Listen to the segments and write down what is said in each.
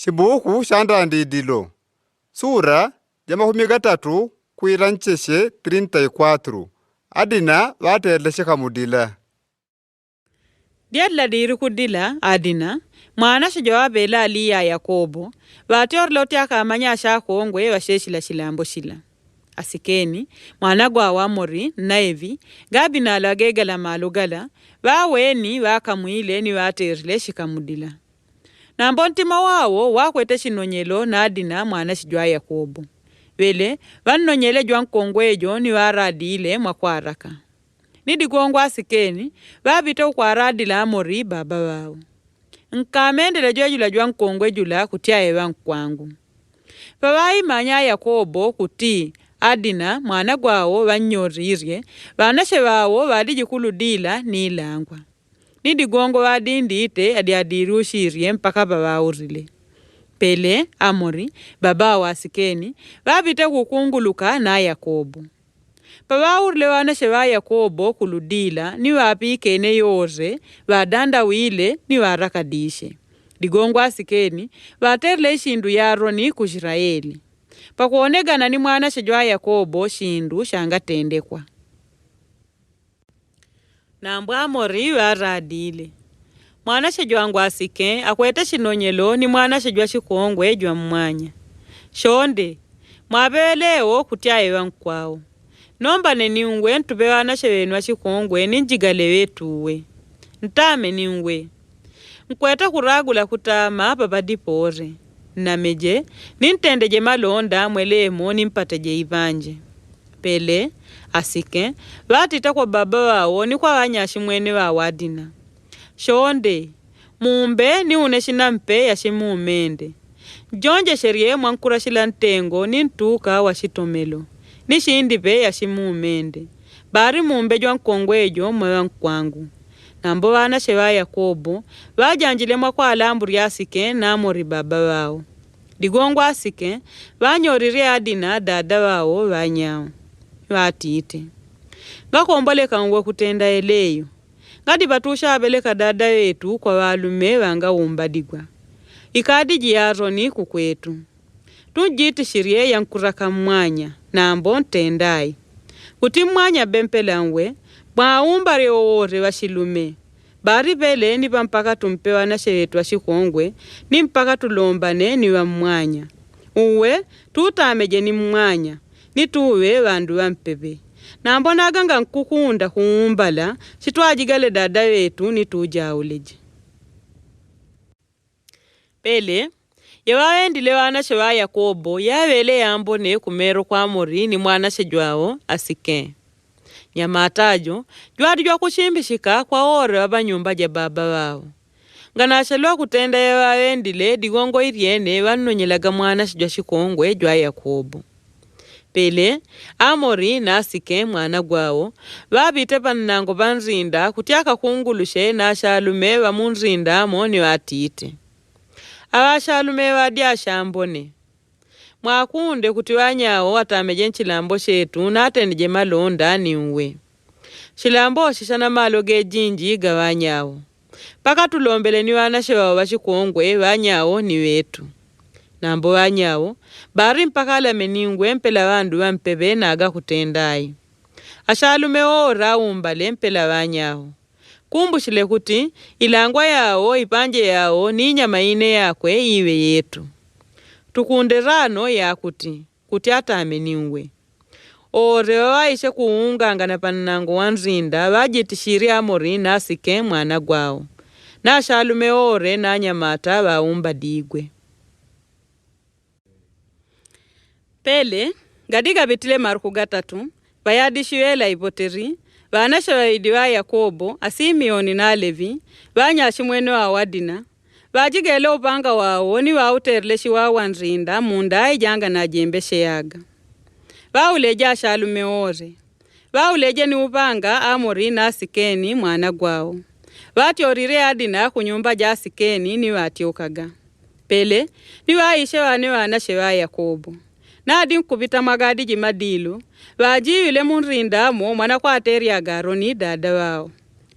Shibuku shandandidilo. Sura jamahumi gatatu kuirancheshe 34. Adina vaterleshe kamudila. Diadla diri kudila adina mwana shijawabela aliya Yakobo vatiorloti akamanya ashakongwe washeshila shilambo shila. Asikeni mwana gwa Wamori naivi gabinalo agegala malugala vaweni vakamwile ni vaterile shikamudila. Nambontima wawo wakwete shinonyelo na adina mwana shijwa Yakobo. Vele vanonyele jwa nkongwejo ni varadile mwakwaraka. Nidigongwa asikeni vabita ukwaradila Amori baba wao. Nkamendele jwa jwa nkongwejula kutia ewa nkwangu. Pawai manya Yakobo kuti adina mwana gwawo vanyorirye vanashe wawo vadijikuludila nilangwa. Nidigongo vadindite adiadirushirye mpaka bawaurile. Pele Amori baba wa asikeni vabita kukunguluka na Yakobo. Pawaurile vanashe wa Yakobo kuludila ni wapikene yoze vadanda wile ni warakadishe. Digongo asikeni vaterle shindu ya Aroni ku Israeli. Pakuonegana ni mwana shijwa Yakobo shindu shangatendekwa. Nambu Amori waradile. Mwana shijwa ngwa asike akwete shinonyelo ni mwana shijwa shikongwe jwa mwanya. Shonde mwabeleo kutia ewa nkwao. Nomba neniungwe ntube wana shewenwa shikongwe ninjigale wetuwe. Ntame niungwe. Nkweta kuragula kutama babadipore. Nameje nintendeje malonda mwelemo nimpateje ivanje. Pele asike vatita kwa baba wao ni kwa wanyashi mwene wa wadina. Shonde mumbe ni uneshina mpe ya shimumende. Jonje sherie mwankura shila ntengo ni ntuka wa shitomelo. Ni shindipe ya shimumende. Bari mumbe jwa nkongwejo mwewa nkwangu. Nambo wana shewa Yakobo vajanjile mwa kwa alamburi asike na Amori baba wao. Digongwa asike vanyorire adina dada wao vanyao. Watite. Ngakombole kangwe kutenda eleyo. Ngadi batusha abeleka dada wetu kwa walume wanga umbadigwa. Ikadiji ya Aroni kukwetu. Tujiti shirie ya nkuraka mwanya na ambo ntendai. Kuti mwanya bempelangwe mwaaumbare oore washilume. Bari vele ni mpaka tumpewa na shewetu wa shikongwe ni mpaka tulombane ni wa mwanya. Uwe tutameje ni mwanya ni tuwe wandu wa mpebe. Na mbona aganga nkukunda kuumbala chituajigale dada wetu ni tujauleje. Pele yewaendile wana shewa Yakobo yawele yambone kumero kwa Amori ni mwana shejwao asike. Nyamatajo jwadi jwa kushimbishika kwa ore wabanyumba je baba wao. Nganashelwa kutenda yewaendile digongo iriene vanonyelaga mwana shijwa shikongwe jwa Yakobo. Pele Amori na asike mwana gwao vabite panango banrinda kutiaka kungulushe na shalume wa munrinda moni watite. Awa shalume wadi ashambone. Mwakunde kuti wanyao watameje nchilambo shetu na atenije malonda ni uwe. Shilambo shishana maloge jinji ga wanyao. Paka tulombele ni wanashewa washikongwe wanyao ni wetu. Nambo wanyao bari mpaka alameniungwe mpela wandu wa mpebe na aga kutendai. Ashalume ora umbale mpela wanyao. Kumbushile kuti ilangwa yao ipanje yao ni nyama ine yakwe iwe yetu. Tukunde rano ya kuti atameniungwe. Ore waishe kuunganga na panango wanzinda wajitishiri Amori na asike mwana gwao. Na ashalume ore na nyamata waumba digwe. Pele gadiga bitile maruku gatatu bayadishiwela ipoteri vanasha waidiwa Yakobo Asimioni na Levi vanyashi mwene wa wadina vajigele upanga wao ni wauterleshi wa wanrinda munda ijanga na jembeshe yaga. Vauleja ashalume ore. Vauleja ni upanga Amori na asikeni mwana gwao. Vati orire adina kunyumba ja asikeni ni wati ukaga. Pele ni waishe wane wanashe wa Yakobo. Na adi nkubita magadi jimadilu, vaji yule munrinda mo mwana kwa ateri ya Aroni dada wao.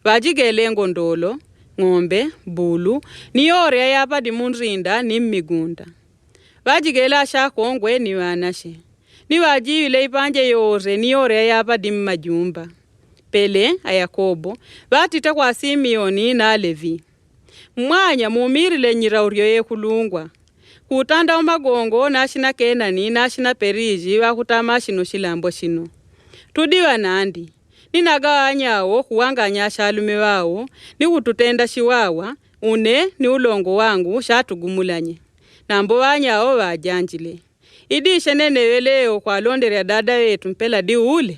Vaji gele ngondolo, ng'ombe, bulu, ni yore yapa di munrinda ni mmigunda. Vajigela shakongwe ni wanashe. Ni wajiwile ipanje yore ni yore yapa di mmajumba. Pele, Ayakobo, vatita kwa Simeoni na Levi. Mwanya mumirile nyiraurio ye kulungwa. Kutanda umagongo nashina Kenani nashina Periji wakutama shino shilambo shino. Tudiwa nandi. Ninagawanyawo kuwanganya shalume wao ni ututenda shiwawa une ni ulongo wangu shatugumulanye. Nambo wanyawo wajanjile. Idishe neneweleo kwa londere dada wetu mpela di ule.